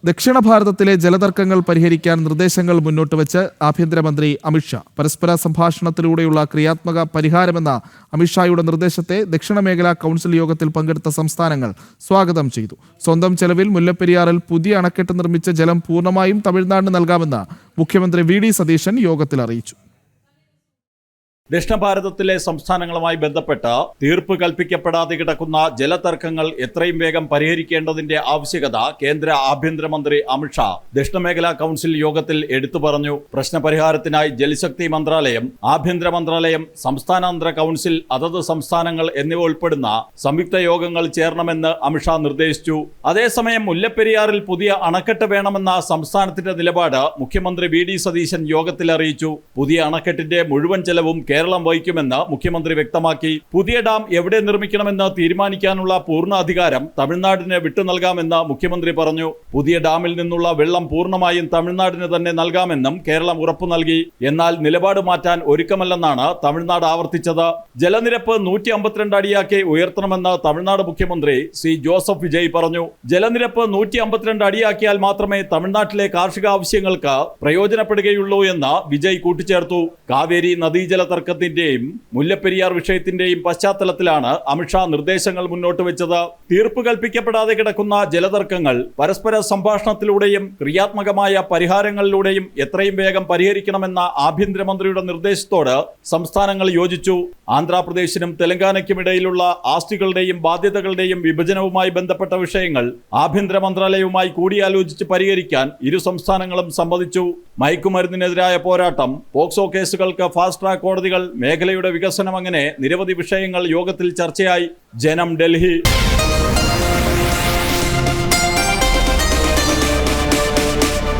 ദക്ഷിണ ഭാരതത്തിലെ ജലതർക്കങ്ങൾ പരിഹരിക്കാൻ നിർദ്ദേശങ്ങൾ മുന്നോട്ട് വെച്ച് ആഭ്യന്തരമന്ത്രി അമിത്ഷാ. പരസ്പര സംഭാഷണത്തിലൂടെയുള്ള ക്രിയാത്മക പരിഹാരമെന്ന അമിത്ഷായുടെ നിർദ്ദേശത്തെ ദക്ഷിണ മേഖലാ കൗൺസിൽ യോഗത്തിൽ പങ്കെടുത്ത സംസ്ഥാനങ്ങൾ സ്വാഗതം ചെയ്തു. സ്വന്തം ചെലവിൽ മുല്ലപ്പെരിയാറിൽ പുതിയ അണക്കെട്ട് നിർമ്മിച്ച ജലം പൂർണ്ണമായും തമിഴ്നാടിന് നൽകാമെന്ന് മുഖ്യമന്ത്രി വി.ഡി. സതീശൻ യോഗത്തിൽ അറിയിച്ചു. ദക്ഷിണ ഭാരതത്തിലെ സംസ്ഥാനങ്ങളുമായി ബന്ധപ്പെട്ട് തീർപ്പ് കൽപ്പിക്കപ്പെടാതെ കിടക്കുന്ന ജലതർക്കങ്ങൾ എത്രയും വേഗം പരിഹരിക്കേണ്ടതിന്റെ ആവശ്യകത കേന്ദ്ര ആഭ്യന്തരമന്ത്രി അമിത്ഷാ ദക്ഷിണ മേഖലാ കൗൺസിൽ യോഗത്തിൽ എടുത്തു പറഞ്ഞു. പ്രശ്നപരിഹാരത്തിനായി ജലശക്തി മന്ത്രാലയം, ആഭ്യന്തര മന്ത്രാലയം, സംസ്ഥാനാന്തര കൗൺസിൽ, അതത് സംസ്ഥാനങ്ങൾ എന്നിവ ഉൾപ്പെടുന്ന സംയുക്ത യോഗങ്ങൾ ചേരണമെന്ന് അമിത്ഷാ നിർദ്ദേശിച്ചു. അതേസമയം മുല്ലപ്പെരിയാറിൽ പുതിയ അണക്കെട്ട് വേണമെന്ന സംസ്ഥാനത്തിന്റെ നിലപാട് മുഖ്യമന്ത്രി വി.ഡി. സതീശൻ യോഗത്തിൽ അറിയിച്ചു. പുതിയ അണക്കെട്ടിന്റെ മുഴുവൻ ചെലവും കേരളം വഹിക്കുമെന്ന് മുഖ്യമന്ത്രി വ്യക്തമാക്കി. പുതിയ ഡാം എവിടെ നിർമ്മിക്കണമെന്ന് തീരുമാനിക്കാനുള്ള പൂർണ്ണ അധികാരം തമിഴ്നാടിന് വിട്ടു നൽകാമെന്ന് മുഖ്യമന്ത്രി പറഞ്ഞു. പുതിയ ഡാമിൽ നിന്നുള്ള വെള്ളം പൂർണ്ണമായും തമിഴ്നാടിന് തന്നെ നൽകാമെന്നും കേരളം ഉറപ്പു നൽകി. എന്നാൽ നിലപാട് മാറ്റാൻ ഒരുക്കമല്ലെന്നാണ് തമിഴ്നാട് ആവർത്തിച്ചത്. ജലനിരപ്പ് 152 അടിയാക്കി ഉയർത്തണമെന്ന് തമിഴ്നാട് മുഖ്യമന്ത്രി സി ജോസഫ് വിജയ് പറഞ്ഞു. ജലനിരപ്പ് 152 അടിയാക്കിയാൽ മാത്രമേ തമിഴ്നാട്ടിലെ കാർഷിക ആവശ്യങ്ങൾക്ക് പ്രയോജനപ്പെടുകയുള്ളൂ എന്ന് വിജയ് കൂട്ടിച്ചേർത്തു. കാവേരി നദീജല തർക്കത്തിന്റെയും മുല്ലപ്പെരിയാർ വിഷയത്തിന്റെയും പശ്ചാത്തലത്തിലാണ് അമിത്ഷാ നിർദ്ദേശങ്ങൾ മുന്നോട്ട് വെച്ചത്. തീർപ്പ് കൽപ്പിക്കപ്പെടാതെ കിടക്കുന്ന ജലതർക്കങ്ങൾ പരസ്പര സംഭാഷണത്തിലൂടെയും ക്രിയാത്മകമായ പരിഹാരങ്ങളിലൂടെയും എത്രയും വേഗം പരിഹരിക്കണമെന്ന ആഭ്യന്തരമന്ത്രിയുടെ നിർദ്ദേശത്തോട് സംസ്ഥാനങ്ങൾ യോജിച്ചു. ആന്ധ്രാപ്രദേശിനും തെലങ്കാനയ്ക്കുമിടയിലുള്ള ആസ്തികളുടെയും ബാധ്യതകളുടെയും വിഭജനവുമായി ബന്ധപ്പെട്ട വിഷയങ്ങൾ ആഭ്യന്തര മന്ത്രാലയവുമായി കൂടിയാലോചിച്ച് പരിഹരിക്കാൻ ഇരു സംസ്ഥാനങ്ങളും സമ്മതിച്ചു. മയക്കുമരുന്നിനെതിരായ പോരാട്ടം, പോക്സോ കേസുകൾക്ക് ഫാസ്റ്റ് ട്രാക്ക് കോടതികൾ, മേഖലയുടെ വികസനം, അങ്ങനെ നിരവധി വിഷയങ്ങൾ യോഗത്തിൽ ചർച്ചയായി. ജനം, ഡൽഹി.